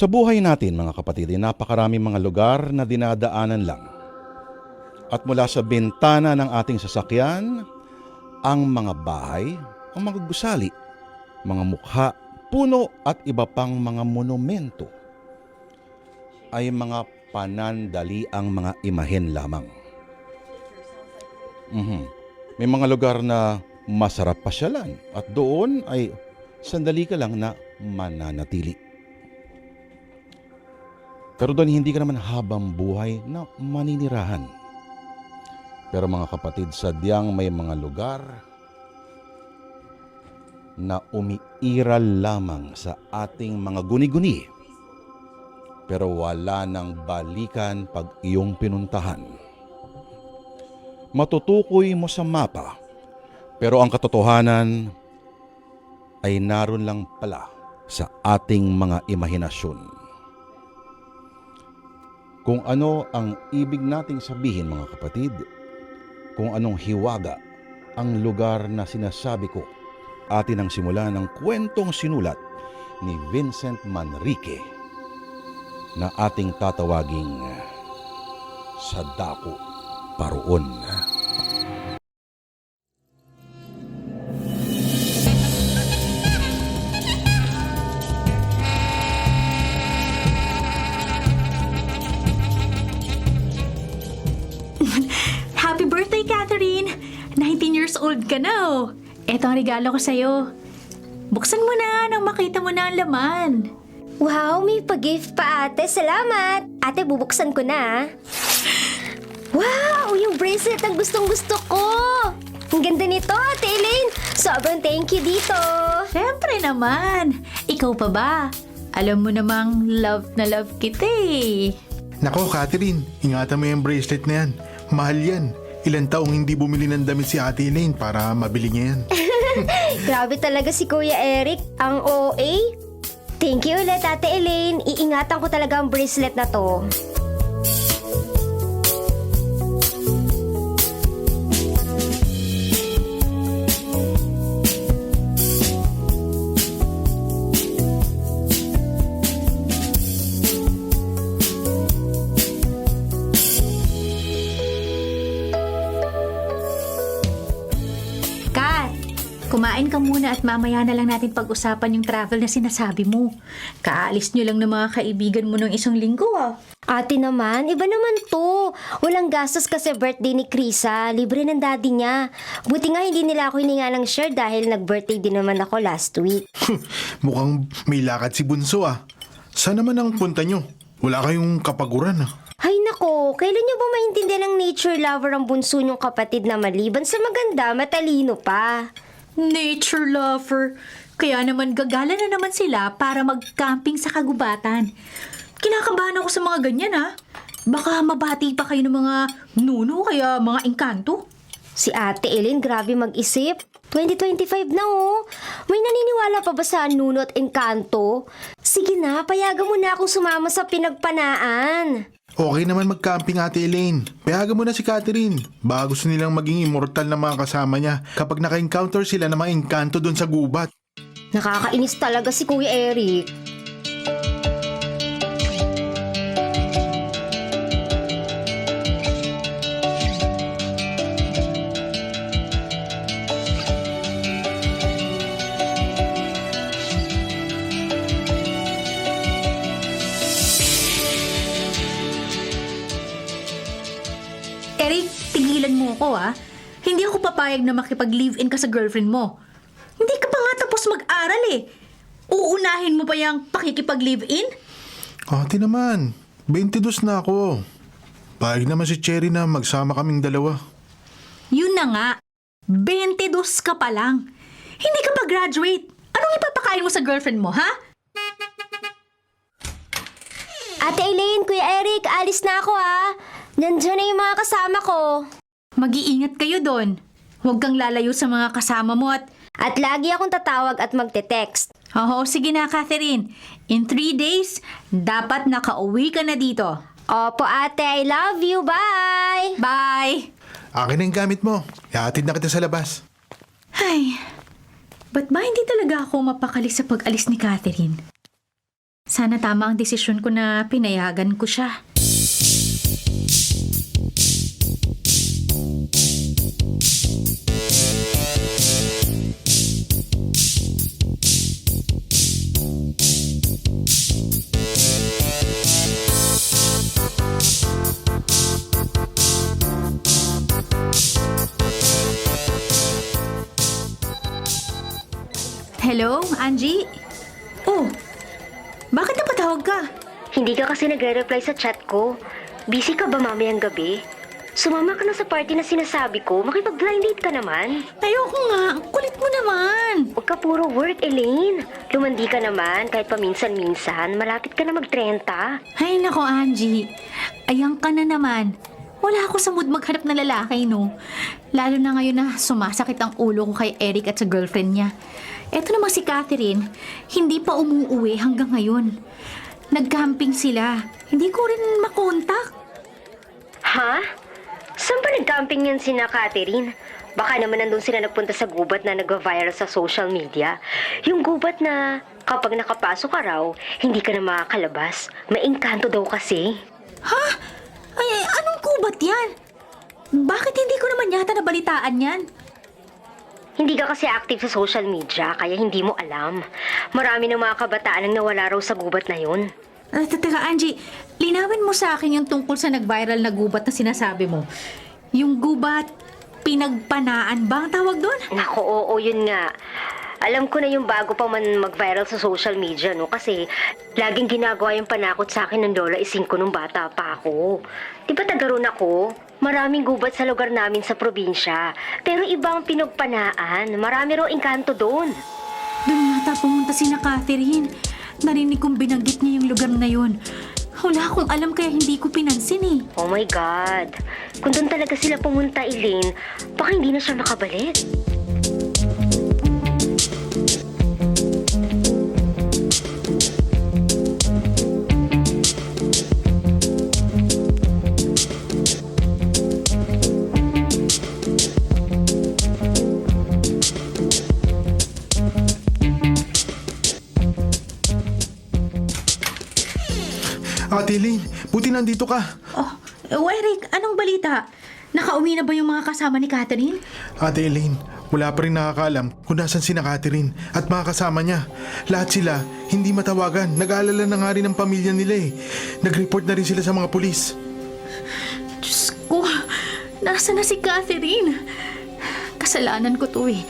Sa buhay natin mga kapatid, ay napakaraming mga lugar na dinadaanan lang. At mula sa bintana ng ating sasakyan, ang mga bahay, ang mga gusali, mga mukha, puno at iba pang mga monumento ay mga panandaliang mga imahen lamang. May mga lugar na masarap pasyalan at doon ay sandali ka lang na mananatili. Pero doon hindi ka naman habang buhay na maninirahan. Pero mga kapatid, sadyang may mga lugar na umiiral lamang sa ating mga guni-guni. Pero wala nang balikan pag iyong pinuntahan. Matutukoy mo sa mapa, pero ang katotohanan ay naroon lang pala sa ating mga imahinasyon. Kung ano ang ibig nating sabihin mga kapatid, kung anong hiwaga ang lugar na sinasabi ko, atin ang simula ng kwentong sinulat ni Vincent Manrique na ating tatawaging Sa Dako Paroon. Happy birthday, Catherine! 19 years old ka na, oh. Ito ang regalo ko sa'yo. Buksan mo na nang makita mo na ang laman. Wow, may pa-gift pa ate. Salamat! Ate, bubuksan ko na. Wow, yung bracelet ang gustong-gusto ko! Ang ganda nito, Ate Elaine! Sobrang thank you dito! Siyempre naman. Ikaw pa ba? Alam mo namang love na love kita eh. Nako, Catherine, ingatan mo yung bracelet na yan. Mahal yan. Ilang taong hindi bumili ng damit si Ate Elaine para mabili niya yan. Grabe talaga si Kuya Eric. Ang OA. Thank you ulit, Ate Elaine. Iingatan ko talaga ang bracelet na to. Kumain ka muna at mamaya na lang natin pag-usapan yung travel na sinasabi mo. Kaalis nyo lang ng mga kaibigan mo ng isang linggo ah. Ate naman, iba naman to. Walang gastos kasi birthday ni Krisa. Libre ng daddy niya. Buti nga hindi nila ako hininga ng share dahil nag-birthday din naman ako last week. Mukhang may lakad si Bunso ah. Saan naman ang punta nyo? Wala kayong kapaguran ah. Ay nako, kailan niyo ba maintindihan ng nature lover ang bunso niyong kapatid na maliban sa maganda, matalino pa? Nature lover. Kaya naman gagala na naman sila para mag-camping sa kagubatan. Kinakabahan ako sa mga ganyan ha. Baka mabati pa kayo ng mga nuno kaya mga engkanto. Si Ate Elaine, grabe mag-isip. 2025 na oh. May naniniwala pa ba sa nuno at engkanto? Sige na, payagan mo na akong sumama sa pinagpanaan. Okay naman mag-camping, Ate Elaine. Payagan mo na si Catherine. Baka gusto nilang maging immortal na mga kasama niya kapag naka-encounter sila ng mga engkanto doon sa gubat. Nakakainis talaga si Kuya Eric. Eric, tigilan mo ako ah. Hindi ako papayag na makipag-live-in ka sa girlfriend mo. Hindi ka pa nga tapos mag-aral eh. Uunahin mo pa yung pakikipag-live-in? Ate naman, 22 na ako. Payag naman si Cherry na magsama kaming dalawa. Yun na nga. 22 ka pa lang. Hindi ka pa graduate. Anong ipapakain mo sa girlfriend mo, ha? Ate Elaine, Kuya Eric, alis na ako ah. Nandiyan na yung mga kasama ko. Mag-iingat kayo doon. Huwag kang lalayo sa mga kasama mo at... At lagi akong tatawag at magte-text. Oo, sige na, Catherine. In 3 days, dapat nakauwi ka na dito. Opo ate, I love you. Bye! Bye! Akin na yung gamit mo. Ihatid na kita sa labas. Ay, ba't ba hindi talaga ako mapakali sa pag-alis ni Catherine? Sana Sana tama ang desisyon ko na pinayagan ko siya. Hello, Angie? Oh, bakit napatawag ka? Hindi ka kasi nagre-reply sa chat ko. Busy ka ba mamayang gabi? Sumama ka na sa party na sinasabi ko. Makipag-blind date ka naman. Ayoko nga, ang kulit mo naman. Huwag ka puro work, Elaine. Lumandi ka naman kahit paminsan-minsan. Malapit ka na mag-30. Ay nako, Angie. Ayang ka na naman. Wala ako sa mood maghanap ng lalaki, no? Lalo na ngayon na sumasakit ang ulo ko kay Eric at sa girlfriend niya. Eto naman si Catherine, hindi pa umuuwi hanggang ngayon. Nag-camping sila. Hindi ko rin makontak. Ha? Saan ba nag-camping yan sina Catherine? Baka naman nandun sila nagpunta sa gubat na nag-viral sa social media. Yung gubat na kapag nakapasok ka raw, hindi ka na makakalabas. Maengkanto daw kasi. Ha? Ay, anong kubat yan? Bakit hindi ko naman yata nabalitaan yan? Hindi ka kasi active sa social media, kaya hindi mo alam. Marami ng mga kabataan ang nawala raw sa gubat na yun. Teka, Angie, linawin mo sa akin yung tungkol sa nag-viral na gubat na sinasabi mo. Yung gubat, pinagpanaan ba ang tawag doon? Naku, oo, yun nga. Alam ko na yung bago pa man mag-viral sa social media, no? Kasi laging ginagawa yung panakot sa akin ng Lola Ising ko nung bata pa ako. Di ba tagaroon ako? Maraming gubat sa lugar namin sa probinsya. Pero ibang pinagpanaan. Marami raw engkanto doon. Doon yata pumunta si na Catherine. Narinig kong binanggit niya yung lugar na yun. Wala akong alam kaya hindi ko pinansin eh. Oh my God. Kung doon talaga sila pumunta, Elaine, baka hindi na siya makabalik. Ate Elaine, buti nandito ka. Oh, Eric, anong balita? Nakauwi na ba yung mga kasama ni Catherine? Ate Elaine, wala pa rin nakakaalam kung nasan sina Catherine at mga kasama niya. Lahat sila hindi matawagan. Nag-aalala na nga rin ang pamilya nila eh. Nag-report na rin sila sa mga pulis. Diyos ko, nasa na si Catherine? Kasalanan ko to eh.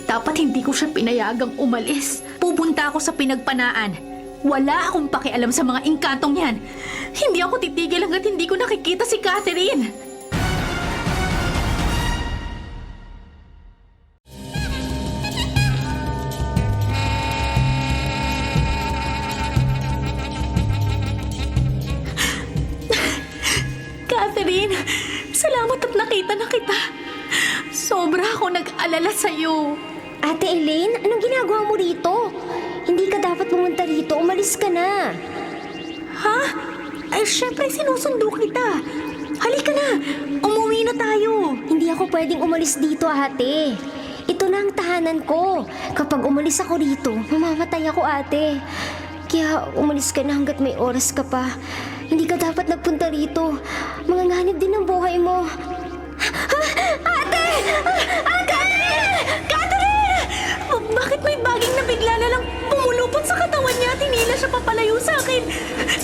Dapat hindi ko siya pinayagang umalis. Pupunta ako sa pinagpanaan. Wala akong pakialam sa mga engkantong yan. Hindi ako titigil hanggat hindi ko nakikita si Catherine. Catherine, salamat at nakita na kita. Sobra ako nag-alala sa'yo. Ate Elaine, anong ginagawa mo rito? Hindi ka dapat pumunta rito. Umalis ka na. Ha? Ay, syempre sinusundo kita. Halika na, umuwi na tayo. Hindi ako pwedeng umalis dito, ate. Ito na ang tahanan ko. Kapag umalis ako rito, mamamatay ako, ate. Kaya umalis ka na hanggat may oras ka pa. Hindi ka dapat nagpunta rito. Manganganib din ang buhay mo. Ate! Ate! Catherine! Bakit may baging na bigla na lang pumulupot sa katawan niya at hinila siya papalayo sa akin?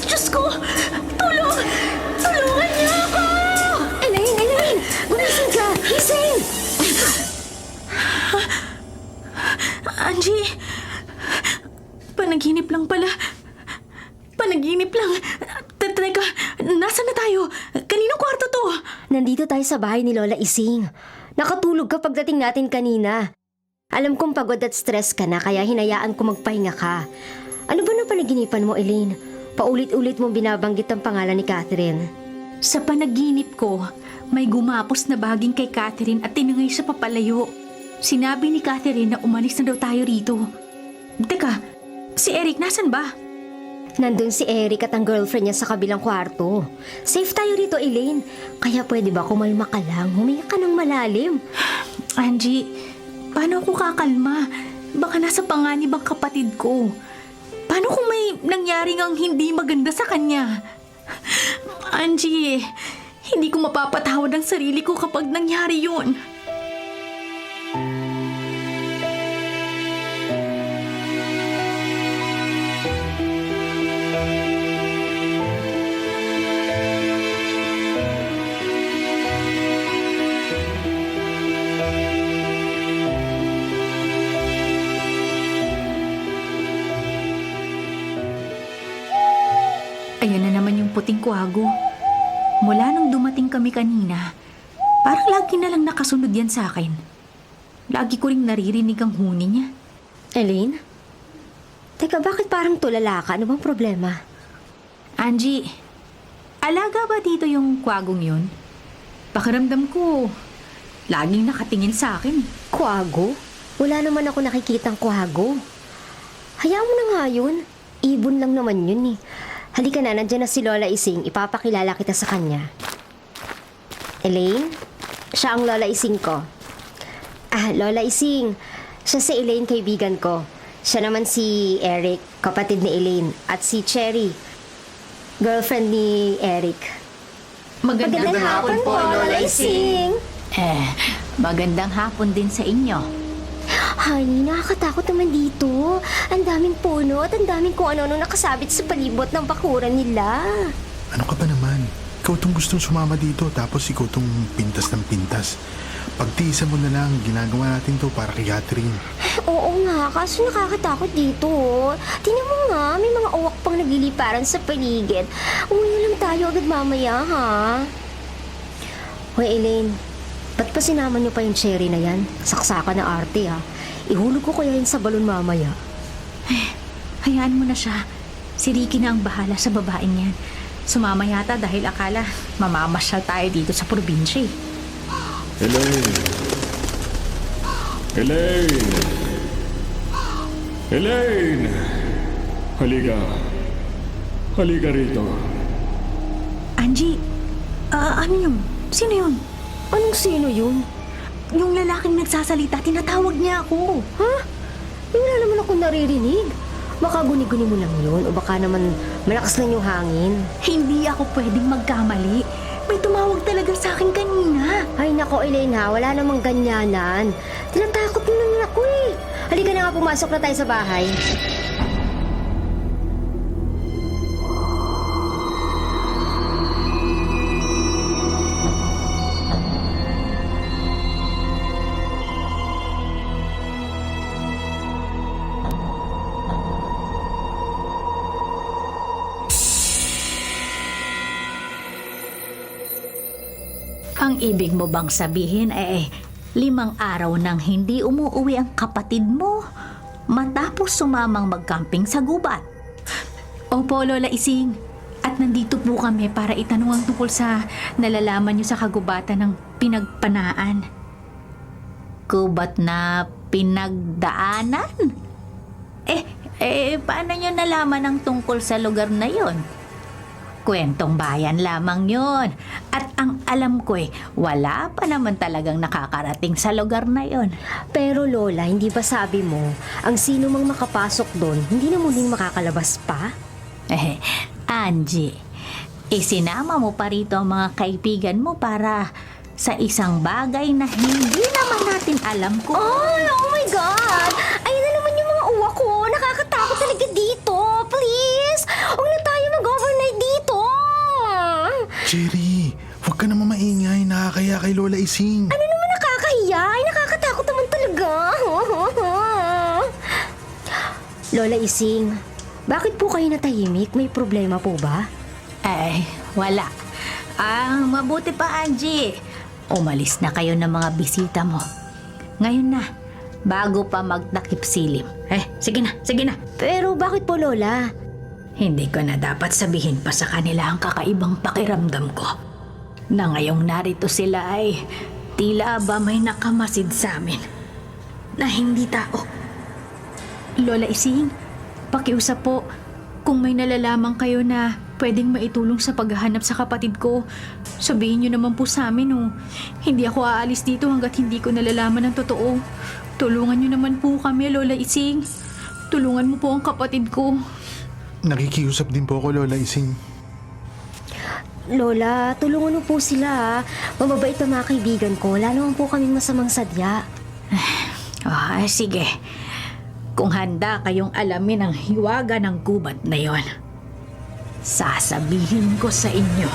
Diyos ko! Tulong! Tulungan niyo ako! Elaine! Gumising ka! Gising! Angie! Panaginip lang pala. Panaginip lang. Teka, nasaan na tayo? Kaninong kwarto to? Nandito tayo sa bahay ni Lola Ising. Nakatulog ka pagdating natin kanina. Alam kong pagod at stress ka na kaya hinayaan ko magpahinga ka. Ano ba na panaginipan mo, Elaine? Paulit-ulit mong binabanggit ang pangalan ni Catherine. Sa panaginip ko, may gumapos na baging kay Catherine at tinangay siya papalayo. Sinabi ni Catherine na umalis na daw tayo rito. Teka, si Eric nasan ba? Nandun si Eric at ang girlfriend niya sa kabilang kwarto. Safe tayo rito, Elaine. Kaya pwede ba kumalma ka lang? Huminga ka ng malalim. Angie, paano ako kakalma? Baka nasa panganib ang kapatid ko. Paano kung may may nangyari ngang hindi maganda sa kanya. Angie, hindi ko mapapatawad ang sarili ko kapag nangyari yun. Ayan na naman yung puting kwago. Mula nung dumating kami kanina, parang lagi na lang nakasunod yan sa akin. Lagi ko ring naririnig ang huni niya. Elaine? Teka, bakit parang tulala ka? Ano bang problema? Angie, alaga ba dito yung kwagong yun? Pakiramdam ko, laging nakatingin sa akin. Kwago? Wala naman ako nakikitang kwago. Hayaan mo na nga yun. Ibon lang naman yun eh. Halika na, nandiyan na si Lola Ising. Ipapakilala kita sa kanya. Elaine? Siya ang Lola Ising ko. Lola Ising. Siya si Elaine, kaibigan ko. Siya naman si Eric, kapatid ni Elaine. At si Cherry, girlfriend ni Eric. Magandang hapon po, Lola Ising. Magandang hapon din sa inyo. Honey, nakakatakot naman dito. Ang daming puno at ang daming kung ano-ano nakasabit sa palibot ng bakuran nila. Ano ka ba naman? Ikaw tong gustong sumama dito tapos ikaw tong pintas ng pintas. Pagtiisan mo na lang, ginagawa natin to para kay Catherine. Oo nga, kaso nakakatakot dito. Tingnan mo nga, may mga uwak pang nagliliparan sa paligid. Umuwi lang tayo agad mamaya, ha? Hoy, Elaine, ba't pa sinama niyo pa yung Cherry na yan? Saksakan na arte, ha? Ihulog ko kaya yun sa balon mamaya. Hayaan mo na siya. Si Ricky na ang bahala sa babaeng yan. Sumama yata dahil akala mamamasyal tayo dito sa probinsya eh. Elaine! Elaine! Elaine! Halika. Halika rito. Angie, ano yun? Sino yun? Anong sino yun? Yung lalaking nagsasalita, tinatawag niya ako. Ha? Wala naman ako naririnig. Baka guni-guni mo lang yun o baka naman malakas lang yung hangin. Hindi ako pwedeng magkamali. May tumawag talaga sa akin kanina. Ay nako, Elaine ha, wala namang ganyanan. Tinatakot mo naman ako eh. Halika na nga, pumasok na tayo sa bahay. Ang ibig mo bang sabihin 5 araw nang hindi umuuwi ang kapatid mo matapos sumamang mag-camping sa gubat? Opo, Lola Ising. At nandito po kami para itanong ang tungkol sa nalalaman niyo sa kagubatan ng pinagpanaan. Gubat na pinagdaanan? Paano niyo nalaman ang tungkol sa lugar na yon? Kwentong bayan lamang yon. At ang alam ko wala pa naman talagang nakakarating sa lugar na yon. Pero Lola, hindi ba sabi mo, ang sino mang makapasok doon, hindi na muling makakalabas pa? Angie, isinama mo pa rito ang mga kaibigan mo para sa isang bagay na hindi naman natin alam kung... Oh my God! Ayun na naman yung mga uwa ko. Nakakatakot talaga dito. Please! Huwag na tayo mag-overnight dito. Cherry, huwag ka naman maingay. Nakakaya kay Lola Ising. Ano naman nakakahiya? Ay, nakakatakot naman talaga. Lola Ising, bakit po kayo natahimik? May problema po ba? Wala. Mabuti pa, Angie. Umalis na kayo ng mga bisita mo. Ngayon na, bago pa magtakip silim. Sige na. Pero bakit po, Lola? Hindi ko na dapat sabihin pa sa kanila ang kakaibang pakiramdam ko. Na ngayong narito sila tila ba may nakamasid sa amin na hindi tao. Lola Ising, pakiusap po kung may nalalaman kayo na pwedeng maitulong sa paghahanap sa kapatid ko. Sabihin niyo naman po sa amin hindi ako aalis dito hanggat hindi ko nalalaman ang totoo. Tulungan niyo naman po kami, Lola Ising. Tulungan mo po ang kapatid ko. Nakikiusap din po ako, Lola Ising. Lola, tulungan mo po sila ha. Mababait pa mga kaibigan ko. Wala naman po kaming masamang sadya. Sige. Kung handa kayong alamin ang hiwaga ng gubat na yon, sasabihin ko sa inyo.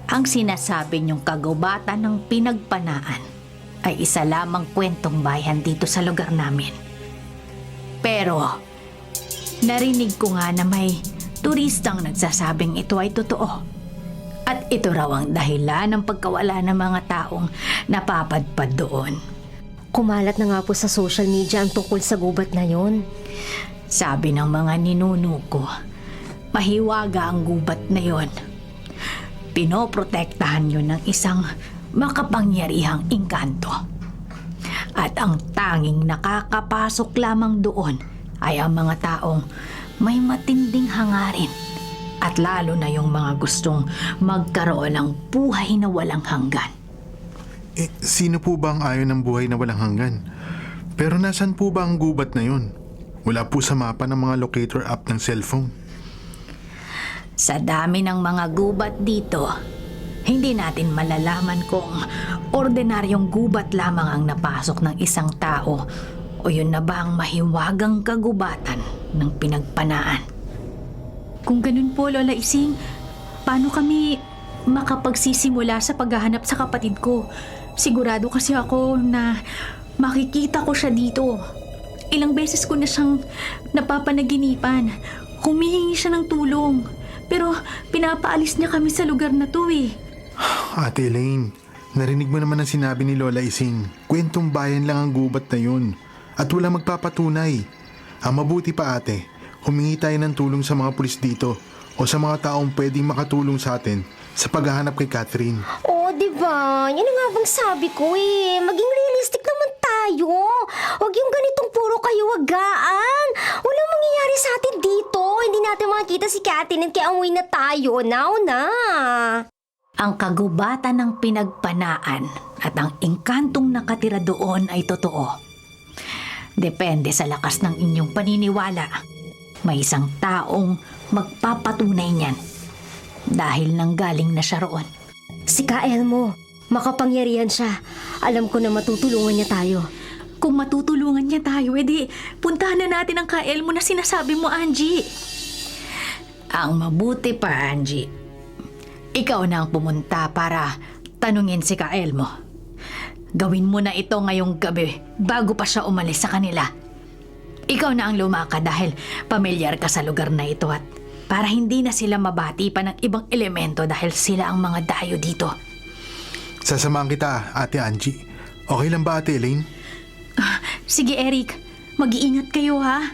Ang sinasabi niyong kagubatan ng pinagpanaan ay isa lamang kwentong bayan dito sa lugar namin. Pero, narinig ko nga na may turistang nagsasabing ito ay totoo. At ito raw ang dahilan ng pagkawala ng mga taong napapadpad doon. Kumalat na nga po sa social media ang tungkol sa gubat na yon. Sabi ng mga ninuno ko, mahiwaga ang gubat na yon. Pinoprotektahan yun ng isang makapangyarihang engkanto. At ang tanging nakakapasok lamang doon ay ang mga taong may matinding hangarin at lalo na yung mga gustong magkaroon ng buhay na walang hanggan. Sino po ba ang ayaw ng buhay na walang hanggan? Pero nasan po ba ang gubat na yun? Wala po sa mapa ng mga locator app ng cellphone. Sa dami ng mga gubat dito, hindi natin malalaman kung ordinaryong gubat lamang ang napasok ng isang tao o yun na ba ang mahiwagang kagubatan ng pinagpanaan. Kung ganun po, Lola Ising, paano kami makapagsisimula sa paghahanap sa kapatid ko? Sigurado kasi ako na makikita ko siya dito. Ilang beses ko na siyang napapanaginipan. Humihingi siya ng tulong. Pero pinapaalis niya kami sa lugar na to eh. Ate Elaine, narinig mo naman ang sinabi ni Lola Ising. Kwentong bayan lang ang gubat na yun. At wala magpapatunay. Ang mabuti pa ate, humingi tayo ng tulong sa mga pulis dito o sa mga taong pwedeng makatulong sa atin sa paghahanap kay Catherine. Oo, diba? Yan ang nga bang sabi ko eh. Maging realistic naman tayo. Huwag yung ganitong puro kahiwagaan. Walang mangyayari sa atin dito. Hindi natin makikita si Catherine kaya umuwi na tayo. Now na. Ang kagubatan ng pinagpanaan at ang engkantong nakatira doon ay totoo. Depende sa lakas ng inyong paniniwala. May isang taong magpapatunay niyan dahil nanggaling na siya roon. Si Kaelmo, makapangyarihan siya. Alam ko na matutulungan niya tayo. Kung matutulungan niya tayo, edi puntahan na natin ang Kaelmo na sinasabi mo, Angie. Ang mabuti pa, Angie, ikaw na ang pumunta para tanungin si Kaelmo. Gawin mo na ito ngayong gabi bago pa siya umalis sa kanila. Ikaw na ang lumaka dahil pamilyar ka sa lugar na ito at para hindi na sila mabati pa ng ibang elemento dahil sila ang mga dayo dito. Sasamahan kita, Ate Angie. Okay lang ba, Ate Elaine? Sige, Eric. Mag-iingat kayo, ha?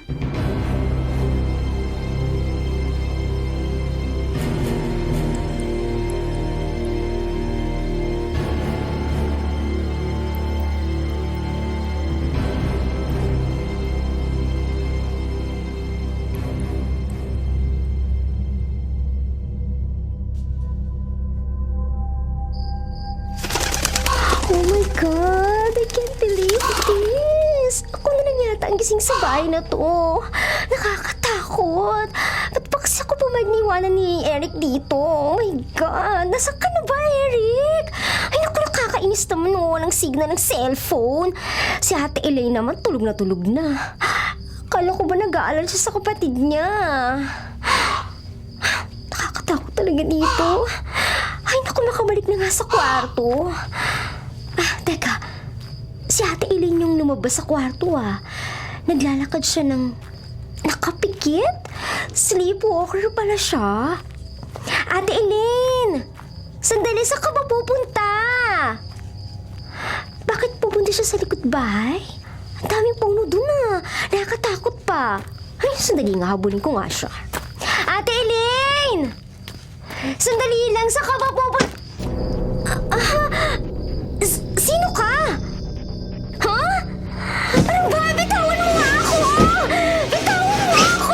Oh my God! I can't believe this! Ako na lang yata ang gising sa bahay na to. Nakakatakot. Ba't pa kasi ako pumagniwanan ni Eric dito? Oh my God! Nasaan ka na ba, Eric? Ay naku, nakakainis naman no. Walang signal ng cellphone. Si Ate Elaine naman tulog na tulog na. Akala ko ba nag-aalala siya sa kapatid niya? Nakakatakot talaga dito. Ay naku, makabalik na nga sa kwarto. Teka, si Ate Elaine yung lumabas sa kwarto ah. Naglalakad siya ng nakapikit. Sleepwalker pala siya. Ate Elaine! Sandali, saan ka ba pupunta? Bakit pupunta siya sa likod bahay? Ang daming puno dun ah. Nakakatakot pa. Ay, sandali nga, habulin ko nga siya. Ate Elaine! Sandali lang, sa ka ba sino ka? Ha? Ano ba? Bitawan mo nga ako! Bitawan mo ako!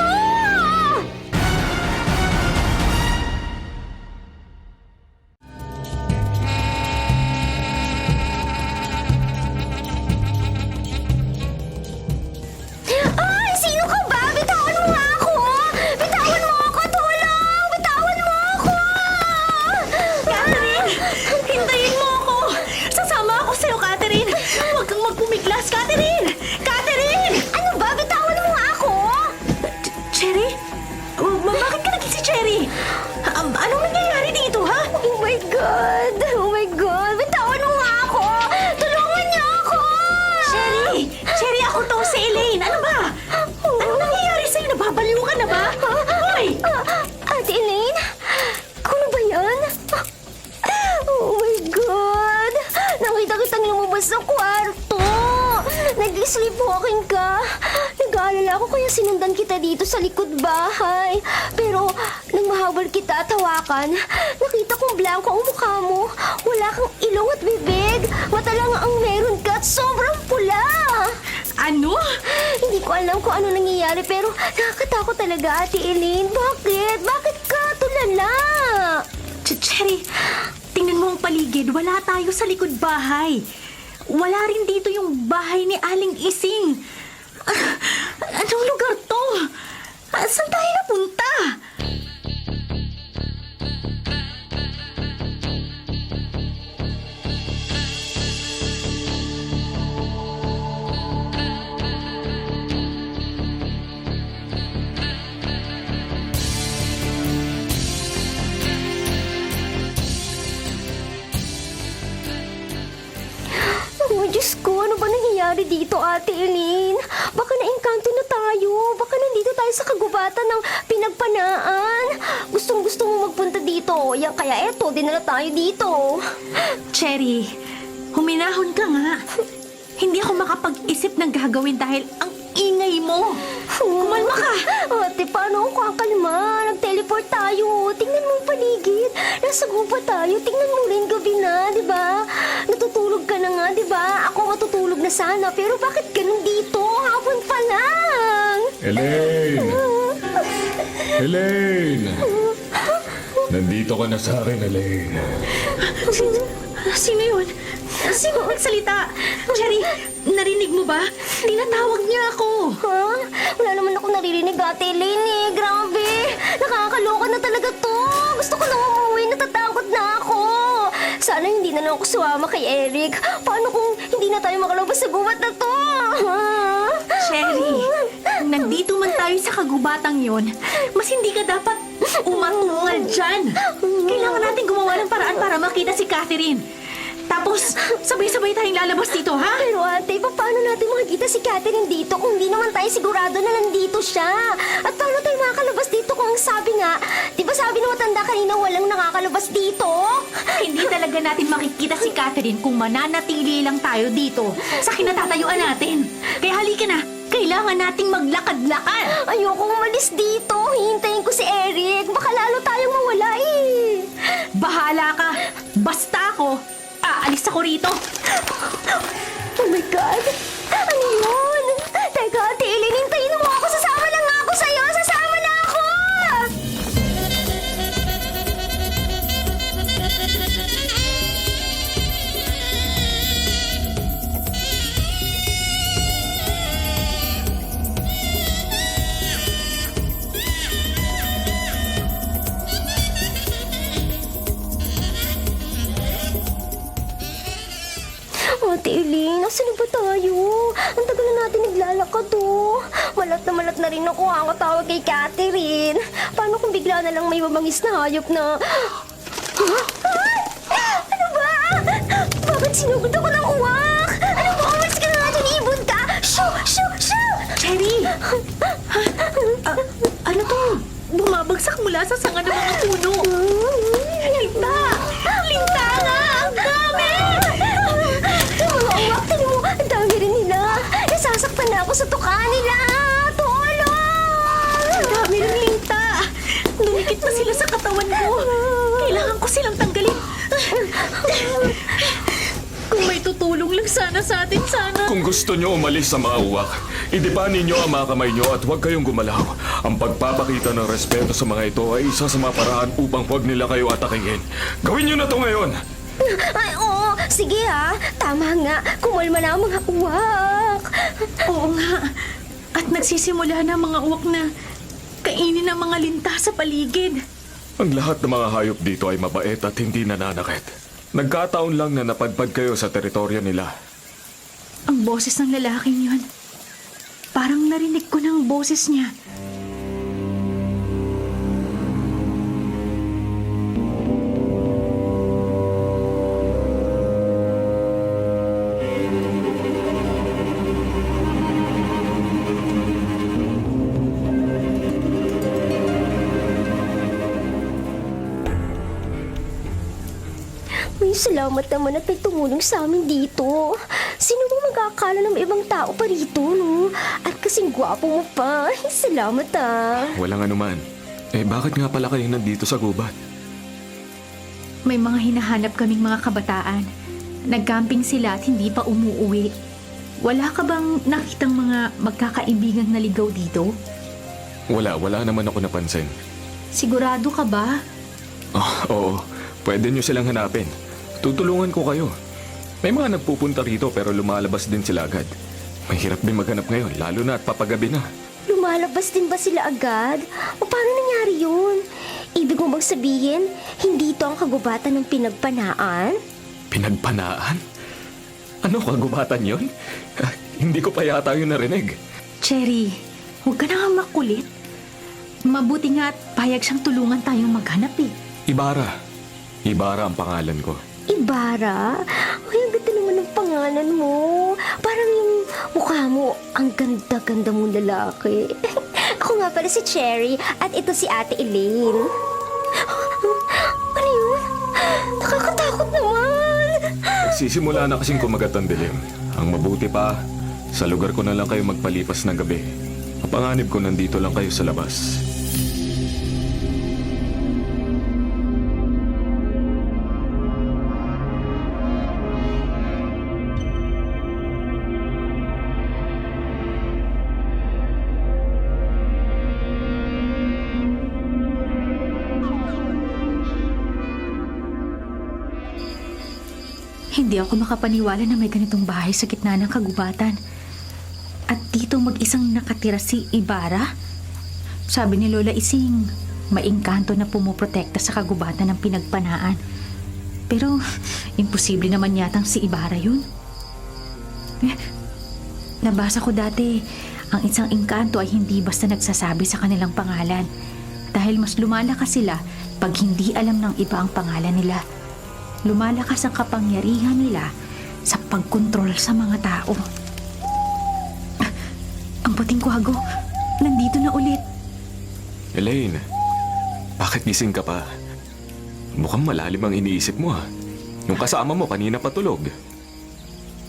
Ay! Sino ka ba? Bitawan mo nga ako! Bitawan mo ako! Tulong! Bitawan mo ako! Catherine! Hintayin mo ako! Sasama ako sa'yo, Catherine! Huwag kang magpumiglas, Catherine! Catherine! Ano ba? Bitawan mo nga ako! Cherry? Bakit ka naging si Cherry? Anong nangyayari dito, ha? Oh my God! Oh my God! Bitawan mo nga ako! Tulungan niyo ako! Cherry! Cherry, ako to, si Elaine! Ano ba? Anong nangyayari sa'yo? Nababaliw ka na ba? Hoy! Ate Elaine? Ako na ba yan? Oh my God! Nakita kitang lumabas ng kwarto! Nag-sleepwalking ka! Nag-aalala ako kaya sinundan kita dito sa likod bahay. Pero nang mahabol kita at hawakan, nakita kong blanco ang mukha mo. Wala kang ilong at bibig. Mata lang ang meron ka at sobrang pula. Ano? Hindi ko alam kung ano nangyayari pero nakakatakot talaga, Ate Elaine. Bakit? Bakit ka tulala? Cherry, tingnan mo ang paligid. Wala tayo sa likod bahay. Wala rin dito yung bahay ni Aling Ising. Anong lugar to? Saan tayo napunta? Oh, Diyos ko, ano ba nangyayari dito, Ate Elaine? Baka naengkanto na tayo. Baka nandito tayo sa kagubatan ng pinagpanaan. Gustong-gusto mo magpunta dito. Yan kaya eto, dinala tayo dito. Cherry, huminahon ka nga. Hindi ako makapag-isip ng gagawin dahil ang ingay mo. Kumalma ka. Ate, paano ako kakalma? Nag-teleport tayo. Tingnan mo ang paligid. Nasa gubat tayo. Tingnan mo rin gabi na, di ba? Natutulog ka na nga, di ba? Ako matutulog na sana. Pero bakit ganun dito? Hapon pa lang. Elaine! Elaine! Nandito ka na sa akin, Elaine. Sino yun? Sino nagsalita? Cherry, narinig mo ba? Tinatawag niya ako. Ha? Wala naman ako naririnig, Ate Elaine eh. Grabe. Nakakaloka na talaga to. Gusto ko nang umuwi. Natatakot na ako. Sana hindi na lang ako sumama kay Eric. Paano kung hindi na tayo makalabas sa gubat na to? Ha? Cherry, nandito man tayo sa kagubatang yon, mas hindi ka dapat umatungal dyan. Kailangan natin gumawa ng paraan para makita si Catherine. Tapos, sabay-sabay tayong lalabas dito, ha? Pero ate, paano natin makikita si Catherine dito kung hindi naman tayo sigurado na nandito siya? At paano tayo makakalabas dito kung sabi nga, di ba sabi ng matanda kanina walang nakakalabas dito? Hindi talaga natin makikita si Catherine kung mananatili lang tayo dito sa kinatatayuan natin. Kaya halika na, kailangan nating maglakad-lakad. Ayoko umalis dito. Hintayin ko si Eric. Baka lalo tayong mawala eh. Bahala ka. Basta ako, aalis ako rito. Oh my God! Ano yun? Teka, Ate Elaine, hintayin mo ako. Sasama lang ako sa'yo. Sasama na ako! Ate Elaine, nasan na ba tayo? Ang tagal na natin naglalakad oh. Malat na rin ako tawag kay Catherine. Paano kung bigla na lang may mabangis na hayop na... Ano ba? Bakit sinugod ako ng uwak? Ano ba? Umalis ka na nga dyan, ibon ka! Shoo! Shoo! Shoo! Cherry! Ano to? Bumabagsak mula sa sanga ng mga puno. Linta! Linta nga! Ang dami! Yung mga uwak, tingin mo, ang dami rin nila. Nasasaktan na ako sa tuka nila. Tulong! Ang dami ng linta! Dumikit pa sila sa katawan ko. sana sa atin, sana. Kung gusto nyo umalis sa mga uwak, idipa ninyo ang mga kamay nyo at huwag kayong gumalaw. Ang pagpapakita ng respeto sa mga ito ay isa sa mga paraan upang huwag nila kayo atakihin. Gawin nyo na to ngayon! Ay, oo. Sige ha. Tama nga. Kumalma na ang mga uwak. Oo nga. At nagsisimula na ang mga uwak na kainin ang mga linta sa paligid. Ang lahat ng mga hayop dito ay mabait at hindi nananakit. Nagkataon lang na napadpad kayo sa teritoryo nila. Ang boses ng lalaking yun. Parang narinig ko ng boses niya. May salamat naman at may tumulong sa amin dito. Sino bang magkakala ng may ibang tao pa rito, no? At kasing gwapo mo pa. Ay, salamat ah. Walang anuman. Bakit nga pala kayo nandito sa gubat? May mga hinahanap kaming mga kabataan. Nagcamping sila at hindi pa umuuwi. Wala ka bang nakitang mga magkakaibigang naligaw dito? Wala naman ako napansin. Sigurado ka ba? Oh, oo, pwede nyo silang hanapin. Tutulungan ko kayo. May mga nagpupunta rito pero lumalabas din sila agad. Mahirap din maghanap ngayon, lalo na at papagabi na. Lumalabas din ba sila agad? O paano nangyari yun? Ibig mo bang sabihin, hindi ito ang kagubatan ng pinagpanaan? Pinagpanaan? Ano kagubatan yon? Hindi ko pa yata yun narinig. Cherry, huwag ka na nga makulit. Mabuti nga at payag siyang tulungan tayong maghanap eh. Ibarra ang pangalan ko. Ibarra? Ay, ang ganda naman ng pangalan mo. Parang yung mukha mo, ang ganda-ganda mong lalaki. Ako nga pala si Cherry at ito si Ate Elaine. Ano yun? Nakakatakot naman. Nagsisimula na kasing kumagat ang dilim. Ang mabuti pa, sa lugar ko na lang kayo magpalipas ng gabi. Mapanganib ko nandito lang kayo sa labas. Hindi ako makapaniwala na may ganitong bahay sa gitna ng kagubatan. At dito mag-isang nakatira si Ibarra. Sabi ni Lola Ising, may engkanto na pumuprotekta sa kagubatan ng pinagpanaan. Pero, imposible naman yatang si Ibarra yun. Nabasa ko dati, ang isang engkanto ay hindi basta nagsasabi sa kanilang pangalan. Dahil mas lumalakas sila pag hindi alam ng iba ang pangalan nila. Lumalakas ang kapangyarihan nila sa pagkontrol sa mga tao. Ang puting kwago, nandito na ulit. Elaine, bakit gising ka pa? Mukhang malalim ang iniisip mo ha. Yung kasama mo kanina patulog.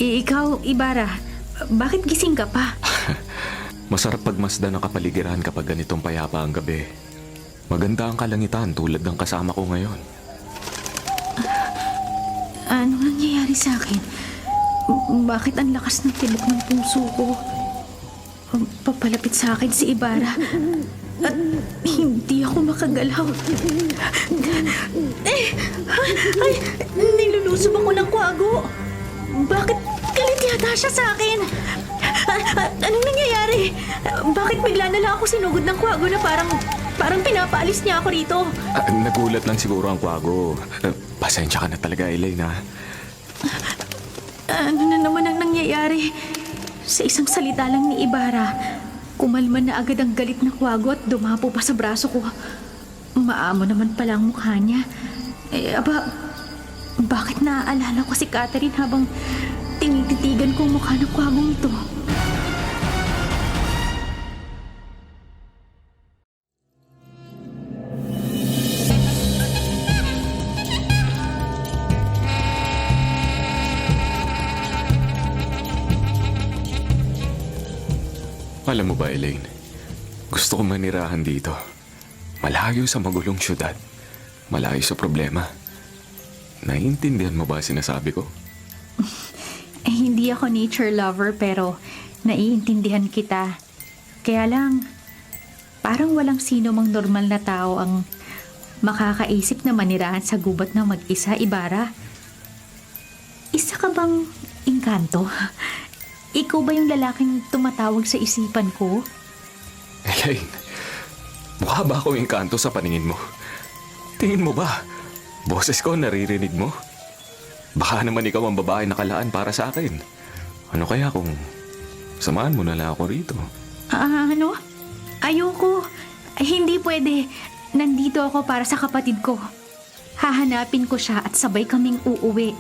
Ikaw, Ibarra, bakit gising ka pa? Masarap pagmasdan ang kapaligiran kapag ganitong payapa ang gabi. Maganda ang kalangitan tulad ng kasama ko ngayon. Ano nangyayari sa akin? Bakit ang lakas ng tibok ng puso ko? Papalapit sa akin si Ibarra. At hindi ako makagalaw. Ay, nilulusob ako ng kwago. Bakit galit yata siya sa akin? Anong nangyayari? Bakit bigla na lang ako sinugod ng kwago na parang pinapaalis niya ako rito? Nagulat lang siguro ang kwago. Pasensya ka na talaga, Elaine ha. Ano na naman ang nangyayari? Sa isang salita lang ni Ibarra, kumalma na agad ang galit na kwago at dumapo pa sa braso ko. Maamo naman pala ang mukha niya. Bakit naaalala ko si Catherine habang tinititigan ko ang mukha ng kwagong ito? Alam mo ba, Elaine? Gusto ko manirahan dito. Malayo sa magulong syudad. Malayo sa problema. Naiintindihan mo ba sinasabi ko? Hindi hindi ako nature lover pero naiintindihan kita. Kaya lang, parang walang sino mang normal na tao ang makakaisip na manirahan sa gubat ng mag-isa, Ibarra. Isa ka bang engkanto? Ikaw ba yung lalaking tumatawag sa isipan ko? Elaine, mukha ba akong engkanto sa paningin mo? Tingin mo ba? Boses ko naririnig mo? Baka naman ikaw ang babae na kalaan para sa akin. Ano kaya kung samahan mo na lang ako rito? Ano? Ayoko. Hindi pwede. Nandito ako para sa kapatid ko. Hahanapin ko siya at sabay kaming uuwi.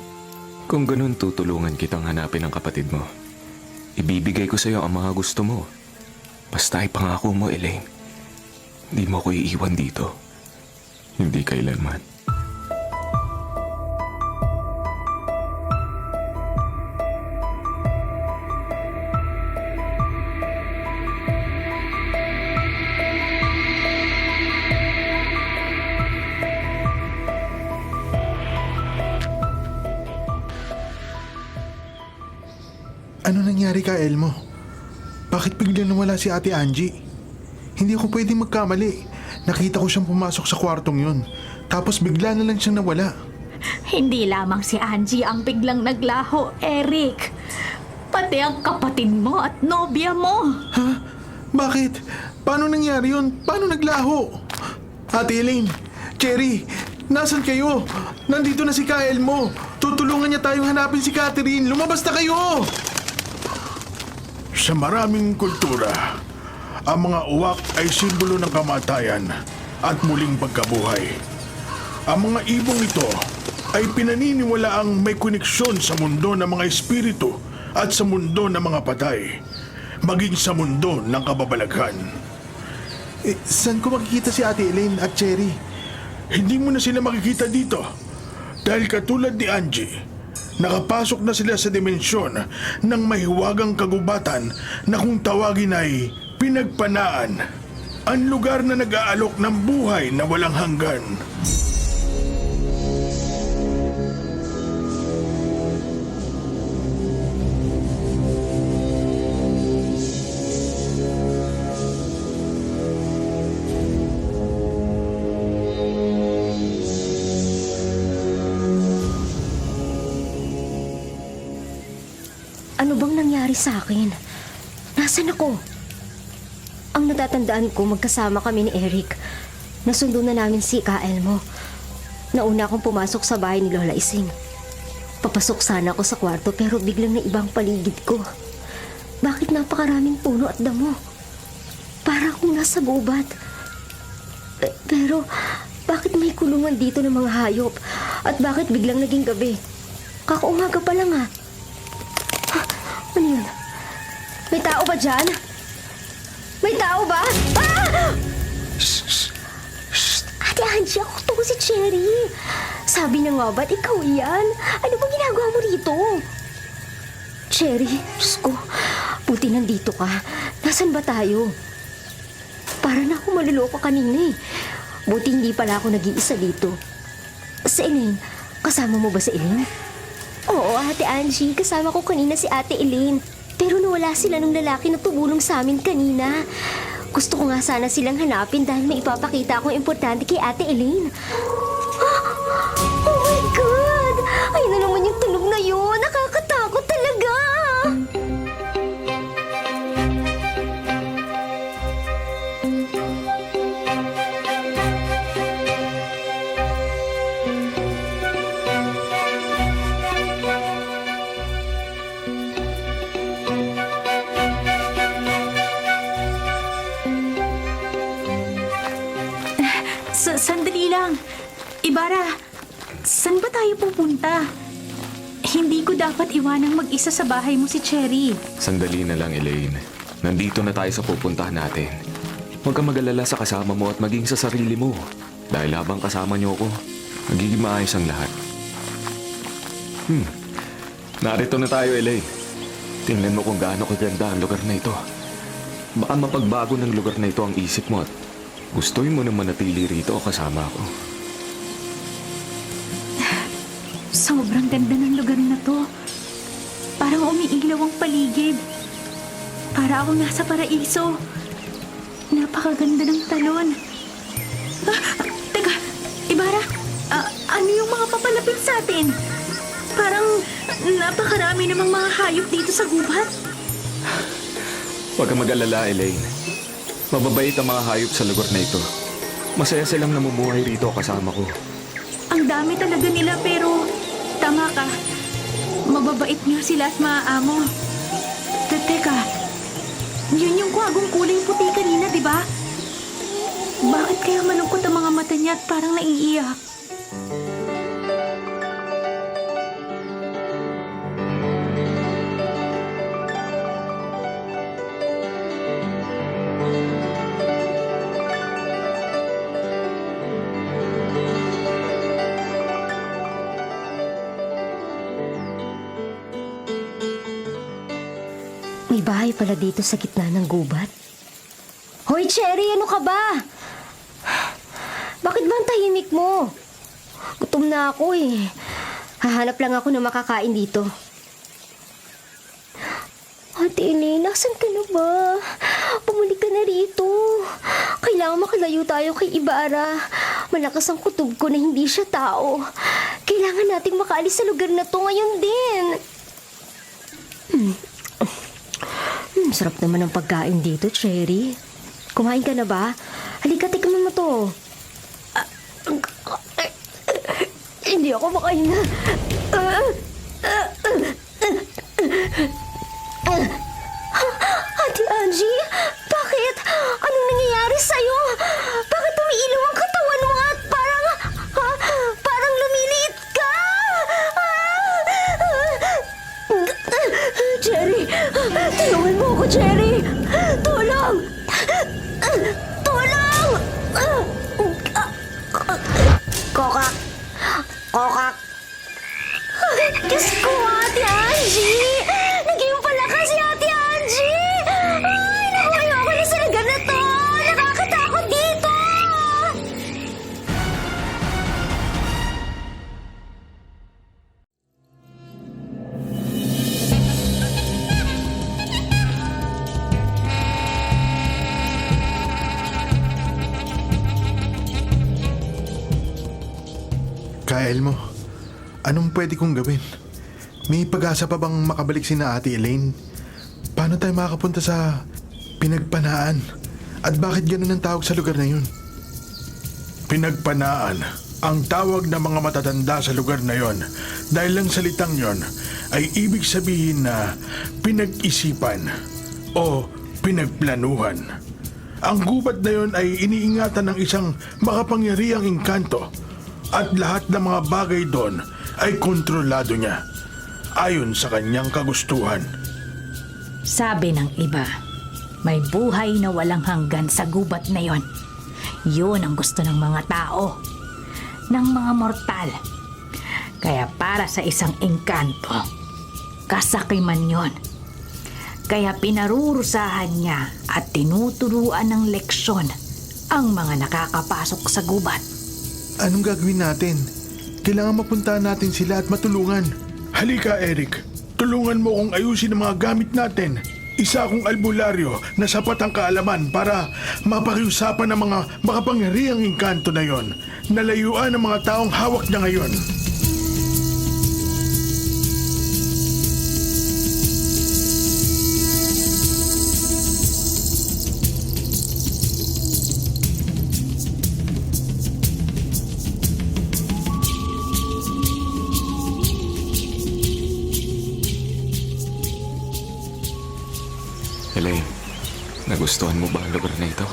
Kung ganun, tutulungan kitang hanapin ang kapatid mo. Ibibigay ko sa'yo ang mga gusto mo. Basta ipangako mo, Elaine. Hindi mo ko iiwan dito. Hindi kailanman. Ano nangyari ka, Elmo? Bakit bigla nawala si Ate Angie? Hindi ako pwedeng magkamali. Nakita ko siyang pumasok sa kwartong yun. Tapos bigla na lang siyang nawala. Hindi lamang si Angie ang biglang naglaho, Eric. Pati ang kapatid mo at nobya mo. Ha? Bakit? Paano nangyari yun? Paano naglaho? Ate Elaine, Cherry, nasan kayo? Nandito na si Ka Elmo. Tutulungan niya tayong hanapin si Catherine. Lumabas na kayo! Sa maraming kultura, ang mga uwak ay simbolo ng kamatayan at muling pagkabuhay. Ang mga ibong ito ay pinaniniwalaang may koneksyon sa mundo ng mga espiritu at sa mundo ng mga patay, maging sa mundo ng kababalaghan. Saan ko makikita si Ate Elaine at Cherry? Hindi mo na sila makikita dito dahil katulad ni Angie, nakapasok na sila sa dimensyon ng mahiwagang kagubatan na kung tawagin ay pinagpanaan, ang lugar na nag-aalok ng buhay na walang hanggan. Ano bang nangyari sa akin? Nasaan ako? Ang natatandaan ko, magkasama kami ni Eric. Nasundo na namin si Ka Elmo. Nauna akong pumasok sa bahay ni Lola Ising. Papasok sana ako sa kwarto pero biglang naibang paligid ko. Bakit napakaraming puno at damo? Para akong nasa gubat. Pero bakit may kulungan dito ng mga hayop? At bakit biglang naging gabi? Kakaumaga pa lang ah. Ano yun? May tao ba dyan? May tao ba? Ah! Ate Angie, ako to si Cherry. Sabi na nga ba't ikaw yan? Ano bang ginagawa mo rito? Cherry, Diyos ko, buti nandito ka. Nasaan ba tayo? Para na ako maluloko kanina eh. Buti hindi pala ako nag-iisa dito. Si Elaine, kasama mo ba si Elaine? Oo, Ate Angie, kasama ko kanina si Ate Elaine. Pero nawala sila nung lalaki na tumulong sa amin kanina. Gusto ko nga sana silang hanapin dahil may ipapakita akong importante kay Ate Elaine. Oh my God! Ayun na naman yung tunog na yun. Nakakatakot talaga! Sandali lang. Ibarra, saan ba tayo pupunta? Hindi ko dapat iwanang mag-isa sa bahay mo si Cherry. Sandali na lang, Elaine. Nandito na tayo sa pupuntahan natin. Huwag kang mag-alala sa kasama mo at maging sa sarili mo. Dahil habang kasama niyo ako, magiging maayos ang lahat. Narito na tayo, Elaine. Tingnan mo kung gaano kaganda ang lugar na ito. Baka mapagbago ng lugar na ito ang isip mo at gustuin mo na manatili rito o kasama ako. Sobrang ganda ng lugar na to. Para Parang umiilaw ang paligid. Para akong nasa paraiso. Napakaganda ng talon. Teka, Ibarra, ano yung mga papalapit sa atin? Parang napakarami namang mga hayop dito sa gubat. Huwag kang mag-alala, Elaine. Mababait ang mga hayop sa lugar na ito. Masaya silang namumuhay rito kasama ko. Ang dami talaga nila pero tama ka. Mababait nga sila at maaamo. Teka, yun yung kwagong kulay puti kanina, di ba? Bakit kaya malungkot ang mga mata niya at parang naiiyak? May bahay pala dito sa gitna ng gubat. Hoy, Cherry, ano ka ba? Bakit ba ang tahimik mo? Gutom na ako eh. Hahanap lang ako ng makakain dito. Ate Elaine, nasan ka na ba? Bumalik ka na rito. Kailangan makalayo tayo kay Ibarra. Malakas ang kutob ko na hindi siya tao. Kailangan nating makaalis sa lugar na to ngayon din. Sarap naman ang pagkain dito, Cherry. Kumain ka na ba? Halika, tikman mo to. Hindi ako makain na. Ate Angie, bakit? Anong nangyayari sa'yo? Bakit umiilaw ang katawan mo at parang lumiliit ka? Cherry, tulungan mo ako, Cherry. Tulong! Tulong! Kokak! Kokak! Diyos ko, Ate Angie! Naging palakas si Ate Angie! Ay, naku, ayoko na sa lugar na to! Nakakatakot dito! Kael mo, anong pwede kong gawin? May pag-asa pa bang makabalik si na Ate Elaine? Paano tayo makakapunta sa Pinagpanaan? At bakit ganun ang tawag sa lugar na yun? Pinagpanaan ang tawag ng mga matatanda sa lugar na yon dahil ang salitang yon ay ibig sabihin na pinag-isipan o pinagplanuhan. Ang gubat na yon ay iniingatan ng isang makapangyarihang engkanto at lahat ng mga bagay doon ay kontrolado niya ayon sa kanyang kagustuhan. Sabi ng iba, may buhay na walang hanggan sa gubat na yon. Yun ang gusto ng mga tao, ng mga mortal. Kaya para sa isang engkanto, kasakiman yon. Kaya pinarurusahan niya at tinuturuan ng leksyon ang mga nakakapasok sa gubat. Anong gagawin natin? Kailangan mapuntahan natin sila at matulungan. Halika, Eric. Tulungan mo kong ayusin ang mga gamit natin. Isa akong albularyo na sapat ang kaalaman para mapakiusapan ng mga makapangyarihang engkanto na yon. Nalayuan ang mga taong hawak niya ngayon. Elaine, nagustuhan mo ba ang lugar na ito?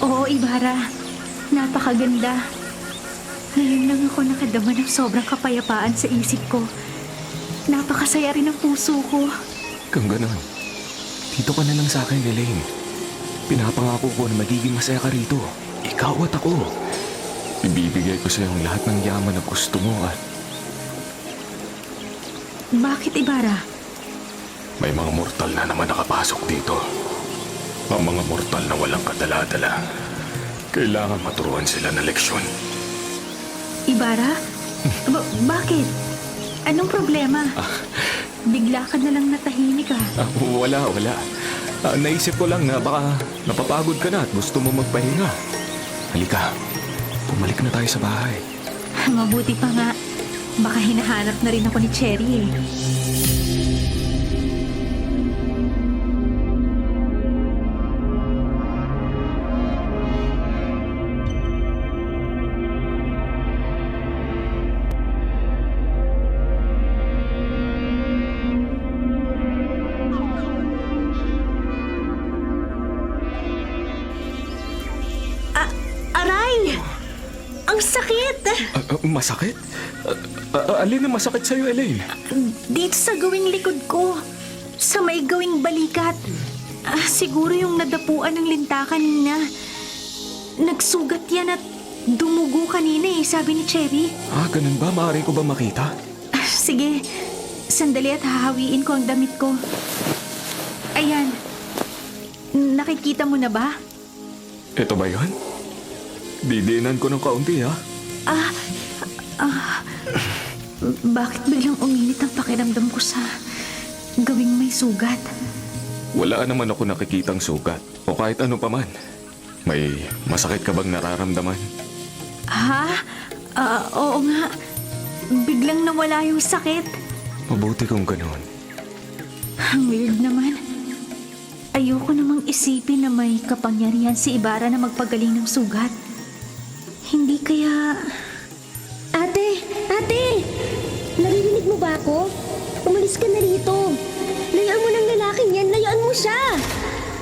Oo, Ibarra. Napakaganda. Ngayon lang ako nakadama ng sobrang kapayapaan sa isip ko. Napakasaya rin ang puso ko. Kung ganon, dito ka na lang sa akin, Elaine. Pinapangako ko na magiging masaya ka rito. Ikaw at ako. Ibibigay ko sa'yo ang lahat ng yaman na gusto mo at Bakit, Ibarra? may mga mortal na naman nakapasok dito. Ang mga mortal na walang kadala-dala. Kailangan maturuan sila ng leksyon. Ibarra? Bakit? Anong problema? Bigla ka na lang natahimik Wala. Naisip ko lang na baka napapagod ka na at gusto mo magpahinga. Halika, bumalik na tayo sa bahay. Mabuti pa nga. Baka hinahanap na rin ako ni Cherry eh. Aray! Ang sakit! Masakit? Alin na masakit sa'yo, Elaine? Dito sa gawing likod ko. Sa may gawing balikat. Siguro yung nadapuan ng linta kanina. Nagsugat yan at dumugo kanina eh, sabi ni Cherry. Ganun ba? Maaari ko ba makita? Sige, sandali at hahawiin ko ang damit ko. Ayan. Nakikita mo na ba? Ito ba yun? Didiinan ko ng kaunti, ha? Bakit biglang uminit ang pakiramdam ko sa gawing may sugat? Wala naman ako nakikitang sugat. O kahit ano pa man. May masakit ka bang nararamdaman? Oo nga. Biglang nawala yung sakit. Mabuti kung ganun. Ang weird naman. Ayoko namang isipin na may kapangyarihan si Ibarra na magpagaling ng sugat. Hindi kaya... Ate! Naririnig mo ba ako? Umalis ka na rito. Layaan mo ng lalaking yan. Layaan mo siya.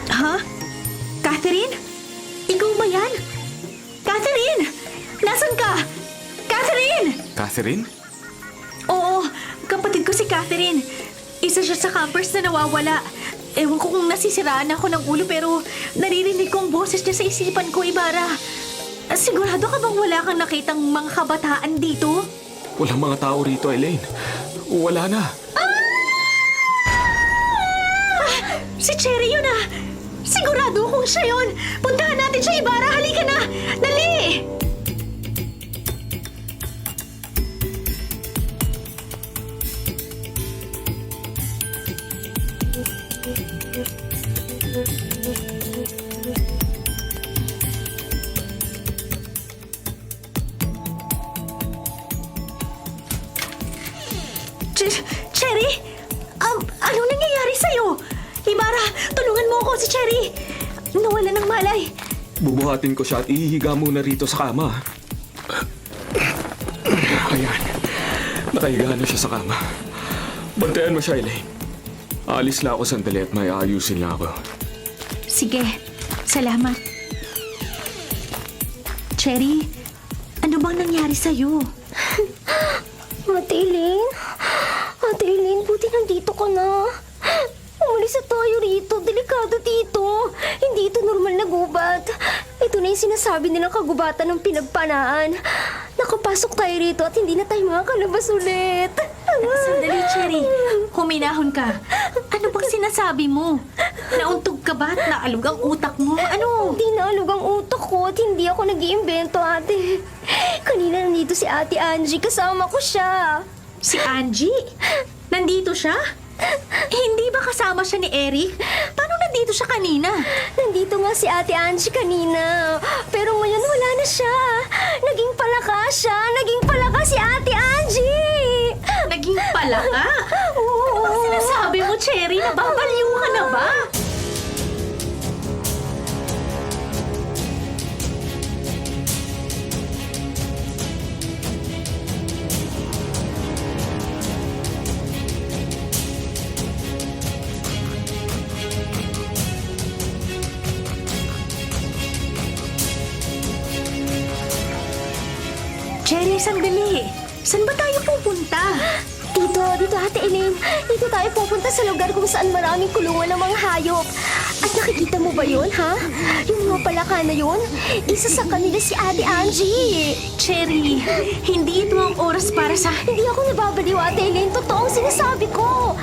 Ha? Catherine? Ikaw ba yan? Catherine! Nasaan ka? Catherine! Catherine? Oo, kapatid ko si Catherine. Isa siya sa campers na nawawala. Ewan ko kung nasisiraan ako ng ulo pero naririnig ko ang boses niya sa isipan ko, Ibarra. Sigurado ka bang wala kang nakitang mga kabataan dito? Walang mga tao rito, Elaine. Wala na. Si Cherry yun ah! Sigurado kung siya yun! Puntahan natin siya, Ibarra! Halika na! Dali! Cherry? Anong nangyayari sa'yo? Ibarra, tulungan mo ako si Cherry! Nawala ng malay. Bubuhatin ko siya at ihihiga muna rito sa kama. Ayan. Nakahiga na siya sa kama. Bantayan mo siya, Elaine. Aalis lang ako sandali at may aayusin lang ako. Sige, salamat. Cherry, ano bang nangyari sa'yo? Ate Elaine, buti nandito ka na. Umalis na tayo rito. Delikado dito. Hindi ito normal na gubat. Ito na yung sinasabi nilang kagubatan ng pinagpanaan. Nakapasok tayo rito at hindi na tayo makakalabas ulit. Sandali, Cherry. Huminahon ka. Ano bang sinasabi mo? Nauntog ka ba at naalog ang utak mo? Ano? Hindi naalog ang utak ko at hindi ako nag-iimbento, ate. Kanina nandito si Ate Angie. Kasama ko siya. Si Angie? Nandito siya? Hindi ba kasama siya ni Eric? Paano nandito siya kanina? Nandito nga si Ate Angie kanina. Pero ngayon wala na siya. Naging palaka siya. Naging palaka si Ate Angie. Naging palaka? Oo. Ano bang sinasabi mo, Cherry? Nababaliw ka na ba? Cherry, sandali. Saan ba tayo pupunta? Dito, Ate Elaine. Dito tayo pupunta sa lugar kung saan maraming kulungan ng mga hayop. At nakikita mo ba yun, ha? Yung mga palaka na yun, isa sa kanila si Ate Angie. Cherry, hindi ito ang oras para sa... Hindi ako nababaliw, Ate Elaine. Totoo ang sinasabi ko.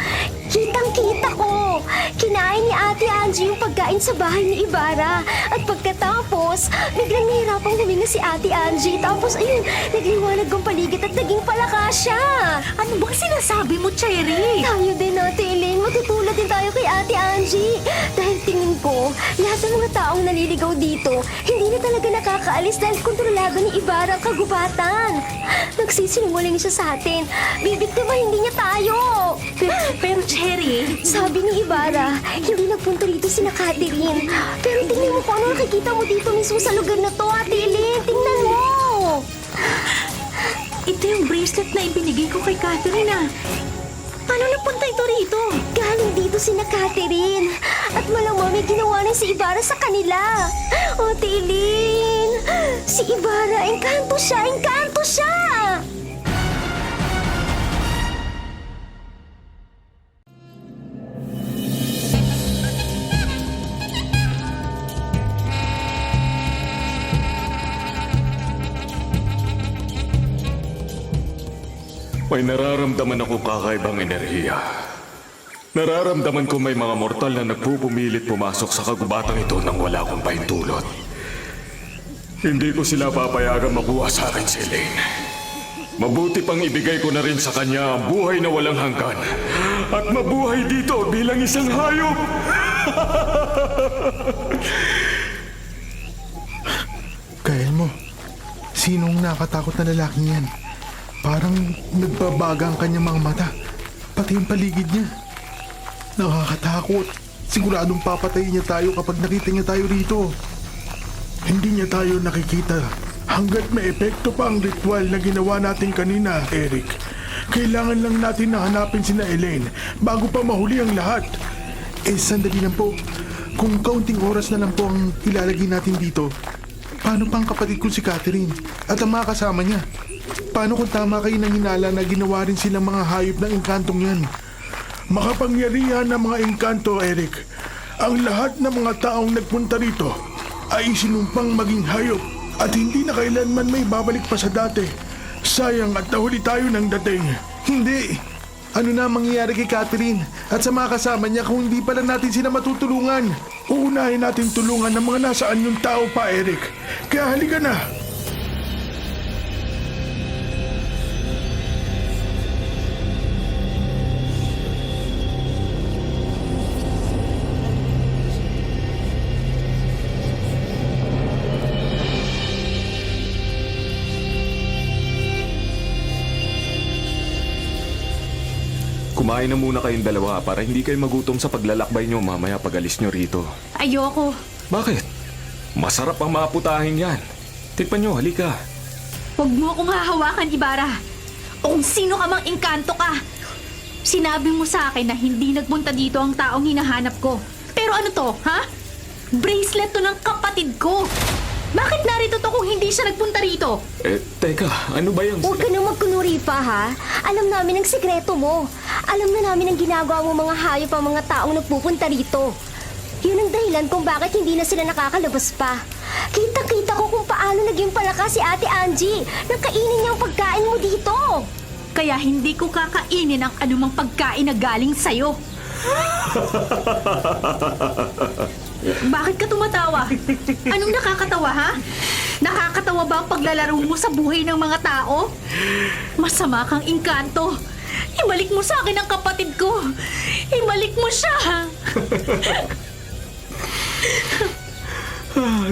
Kitang-kita ko. Kinain ni Ate Angie yung pagkain sa bahay ni Ibarra. At pagkatapos, biglang nahirapang huminga si Ate Angie. Tapos, ayun, nagliwanag ang paligid at naging palaka siya. Ano bang sinasabi mo, Cherry? Tayo din, matutulad din tayo kay Ate Angie. Dahil tingin ko, lahat ng mga taong naliligaw dito, hindi na talaga nakakaalis dahil kontrolado ni Ibarra ang kagubatan. Nagsisinungaling siya sa atin. Bibiktima hindi niya tayo. Pero Cherry, Sabi ni Ibarra, hindi nagpunta rito si Catherine. Pero tingnan mo kung ano nakikita mo dito mismo sa lugar na to, Ate Elaine. Tingnan mo! ito yung bracelet na ibinigay ko kay Catherine ah. Paano napunta ito rito? Galing dito si Catherine. At malamang may ginawa rin si Ibarra sa kanila. O, Tilin! Si Ibarra, engkanto siya! Engkanto siya! May nararamdaman akong kakaibang enerhiya. Nararamdaman ko may mga mortal na nagpupumilit pumasok sa kagubatang ito nang wala akong pahintulot. Hindi ko sila papayagang makuha sa akin si Elaine. Mabuti pang ibigay ko na rin sa kanya ang buhay na walang hanggan at mabuhay dito bilang isang hayop. Kael mo, sinong nakatakot na lalaking yan? Parang nagbabaga ang kanyang mga mata. Pati yung paligid niya. Nakakatakot. Siguradong papatayin niya tayo kapag nakita niya tayo rito. Hindi niya tayo nakikita hanggat may epekto pa ang ritual na ginawa natin kanina, Eric. Kailangan lang natin na hanapin sina Elaine bago pa mahuli ang lahat. Sandali lang po. Kung kaunting oras na lang po ang ilalagay natin dito, paano pa ang kapatid ko si Catherine at ang mga kasama niya? Paano kung tama kayo ng hinala na ginawa rin silang mga hayop ng engkantong yan? Makapangyarihan ng mga engkanto, Eric. Ang lahat ng mga taong nagpunta rito ay isinumpang maging hayop at hindi na kailanman may babalik pa sa dati. Sayang at nahuli tayo ng dating. Hindi! Ano na ang mangyayari kay Catherine at sa mga kasama niya kung hindi pala natin sila matutulungan? Uunahin natin tulungan ng mga nasaan yung tao pa, Eric. Kaya halika na! Kumain na muna kayong dalawa para hindi kayo magutom sa paglalakbay nyo mamaya pag alis nyo rito. Ayoko. Bakit? Masarap ang mga putahin yan. Tikpan nyo, halika. Huwag mo akong hahawakan, Ibarra. O kung sino ka mang engkanto ka. Sinabi mo sa akin na hindi nagpunta dito ang taong hinahanap ko. Pero ano to, ha? Bracelet to ng kapatid ko. Bakit narito to kung hindi siya nagpunta rito? Teka, ano ba yung... Huwag ka nang magkunuri pa, ha? Alam namin ang sikreto mo. Alam na namin ang ginagawa mo mga hayop ang mga taong nagpupunta rito. Yun ang dahilan kung bakit hindi na sila nakakalabas pa. Kita-kita ko kung paano naging palaka si Ate Angie nang kainin niya ang pagkain mo dito. Kaya hindi ko kakainin ang anumang pagkain na galing sa'yo. Bakit ka tumatawa? Anong nakakatawa, ha? Nakakatawa ba ang paglalaro mo sa buhay ng mga tao? Masama kang engkanto. Ibalik mo sa akin ang kapatid ko. Ibalik mo siya.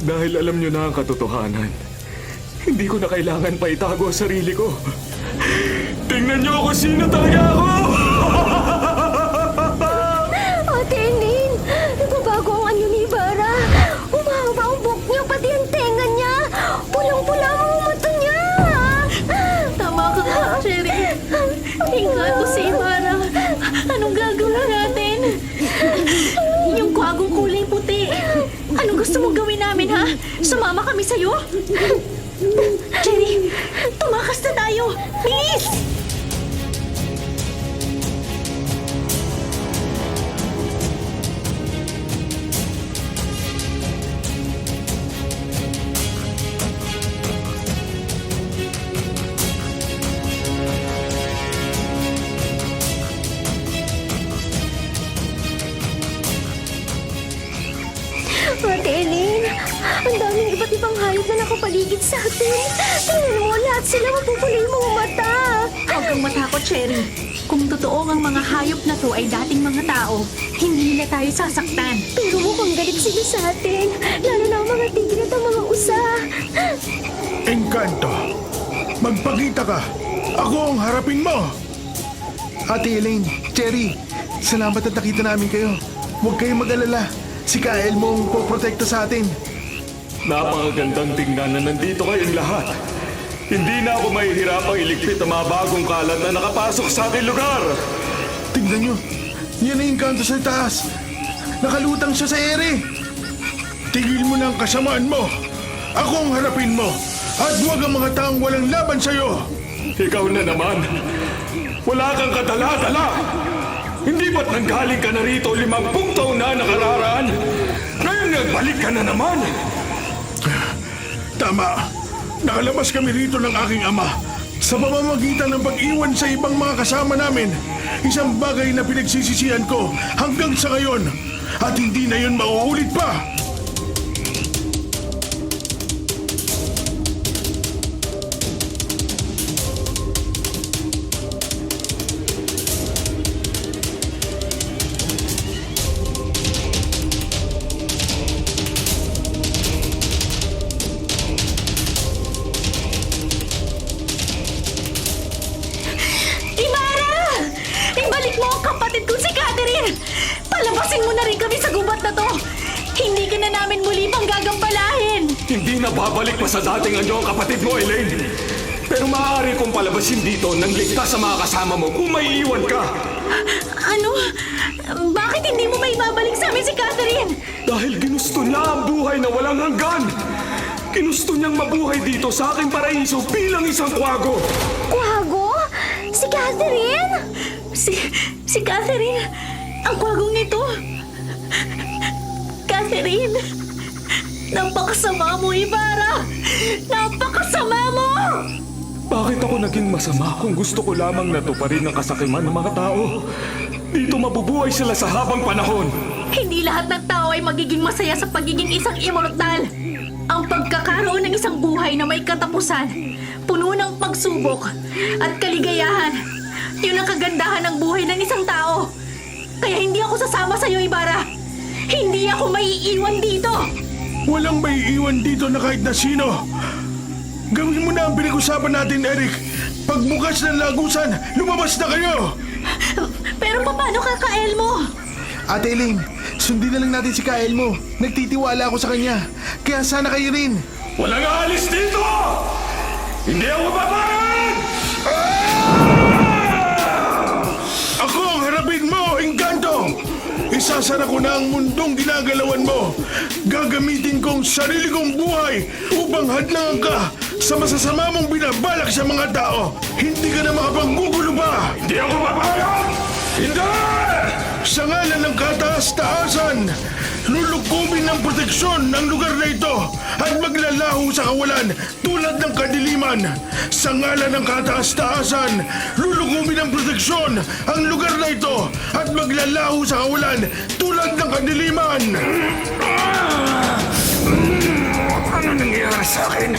Dahil alam nyo na ang katotohanan, hindi ko na kailangan pa itago ang sarili ko. Tingnan nyo ako sino talaga ako! Ate Elaine, nagbabago ang anyo ni Ibarra. Umahaba ang buhok niya, pati ang tenga niya. Pulang-pula ang mga mata niya. Tama ka nga, Cherry. Engkanto si Ibarra. Anong gagawin natin? Yung kwagong kulay puti. Anong gusto mong gawin namin, ha? Sumama kami sa'yo? Cherry, tumakas na tayo! Bilis! Ate Elaine, ang daming iba't ibang hayop na nakapaligid sa atin. Tingnan mo, lahat sila mapupula yung mga mata. Huwag kang matakot, Cherry. Kung totoo ang mga hayop na to ay dating mga tao, hindi nila tayo sasaktan. Pero mukhang galit sila sa atin. Lalo na ang mga tigre at ang mga usa. Engkanto, magpakita ka. Ako ang harapin mo. Ate Elaine, Cherry, salamat at nakita namin kayo. Huwag kayong mag-alala. Si Kael mo ang poprotekta sa atin. Napakagandang tingnan na nandito kayong lahat. Hindi na ako mahihirapang iligpit ang mga bagong kalat na nakapasok sa aking lugar. Tignan nyo, yan na yung kanto sa taas. Nakalutang siya sa ere. Tigil mo na ang kasamaan mo. Ako ang harapin mo. At huwag ang mga taong walang laban sa'yo. Ikaw na naman. Wala kang kadala-dala. Hindi ba't nanggaling ka na rito 50 taon na nakararaan? Ngayon nagbalik ka na naman. Tama. Nakalabas kami rito ng aking ama. Sa pamamagitan ng pag-iwan sa ibang mga kasama namin. Isang bagay na pinagsisisihan ko hanggang sa ngayon. At hindi na yun mauulit pa. Imara! Ibalik mo ang kapatid kong si Catherine! Palabasin mo na rin kami sa gubat na to! Hindi ka na namin muli pang gagampalahin! Hindi na babalik pa sa dating anyo ang kapatid mo, Elaine. Pero maaari kong palabasin dito nang ligtas sa mga kasama mo kung may iwan ka. Ano? Bakit hindi mo maibabalik sa amin si Catherine? Dahil ginusto niya ang buhay na walang hanggan. Ginusto niyang mabuhay dito sa aking paraiso bilang isang kwago. Kwago? Si Catherine? Si Catherine? Ang kwagong nito? Catherine? Napakasama mo, Ibarra! Napakasama mo! Bakit ako naging masama kung gusto ko lamang natuparin ang kasakiman ng mga tao? Dito mabubuhay sila sa habang panahon. Hindi lahat ng tao ay magiging masaya sa pagiging isang immortal. Ang pagkakaroon ng isang buhay na may katapusan, puno ng pagsubok at kaligayahan, yun ang kagandahan ng buhay ng isang tao. Kaya hindi ako sasama sa iyo, Ibarra. Hindi ako maiiwan dito. Walang may iwan dito na kahit na sino. Gawin mo na ang pinag-usapan natin, Eric. Pagbukas ng lagusan, lumabas na kayo! Pero paano ka, Elmo? Ate Elaine, sundin na lang natin si Kael mo. Nagtitiwala ako sa kanya. Kaya sana kayo rin. Walang aalis dito! Hindi ako papayag! Ako ang harapin mo, Engkanto! Isasara ko na ang mundong ginagalawan mo. Gagamitin kong sarili kong buhay upang hadlangan ka sa masasama mong binabalak sa mga tao. Hindi ka na makapanggugulo pa! Hindi ako papayag! Hindi! Sa ngalan ng kataas-taasan, lulukumin ng proteksyon ang lugar na ito at maglalaho sa kawalan tulad ng kadiliman. Sa ngalan ng kataas-taasan, lulukumin ng proteksyon ang lugar na ito at maglalaho sa kawalan tulad ng kadiliman. Ano nangyayari sa akin?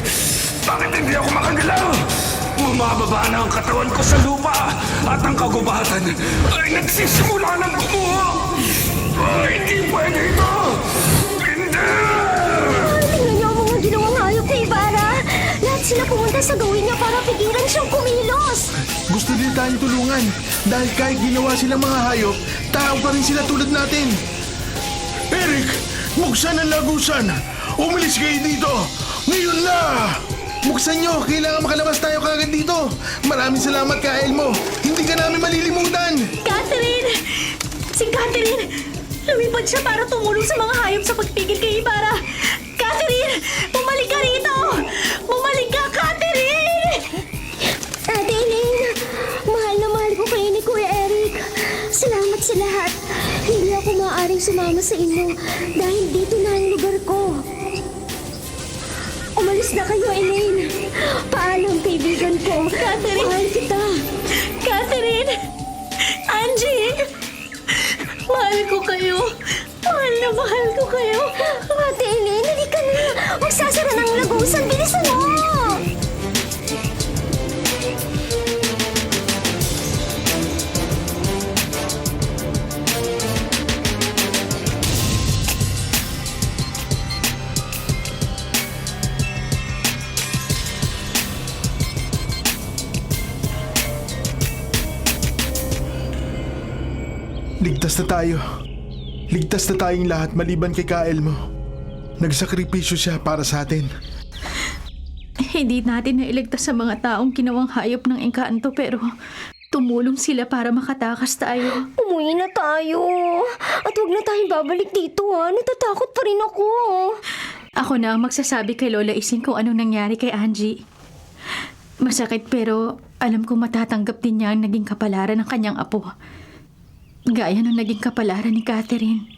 Bakit hindi ako makagalaw? Bumababa na ang katawan ko sa lupa at ang kagubatan ay nagsisimula ng gumuho. Hindi pwede ito! Hindi! Tingnan niyo ang mga ginawang hayop ni Ibarra. Lahat sila pumunta sa gawin niya para pigilan siyang kumilos. Gusto din tayong tulungan. Dahil kahit ginawa silang mga hayop, tao pa rin sila tulad natin. Eric, buksan ang lagusan. Umalis kayo dito. Ngayon na! Buksan nyo, kailangan makalabas tayo kagad dito. Maraming salamat, Kael mo. Hindi ka namin malilimutan. Catherine! Si Catherine! Lumipad siya para tumulong sa mga hayop sa pagpigil kay Ibarra. Catherine! Bumalik ka rito! Bumalik ka, Catherine! Ate Elaine, mahal na mahal ko kayo ni Kuya Eric. Salamat sa lahat. Hindi ako maaaring sumama sa inyo dahil dito na ang lugar ko. Umalis na kayo, Elaine. Paalam, kaibigan ko. Catherine! Mahal kita. Catherine! Angie! Mahal ko kayo. Mahal na mahal ko kayo. Ate Elaine, hindi ka na. Magsasara ng lagusan. Bilisan mo! Ligtas na tayo. Ligtas na tayong lahat maliban kay Kael mo. Nagsakripisyo siya para sa atin. Hindi natin nailigtas sa mga taong ginawang hayop ng engkanto pero tumulong sila para makatakas tayo. Umuwi na tayo. At huwag na tayong babalik dito ha. Natatakot pa rin ako. Ako na ang magsasabi kay Lola Ising kung anong nangyari kay Angie. Masakit pero alam kong matatanggap din niya ang naging kapalaran ng kanyang apo. Gaya ng naging kapalaran ni Catherine.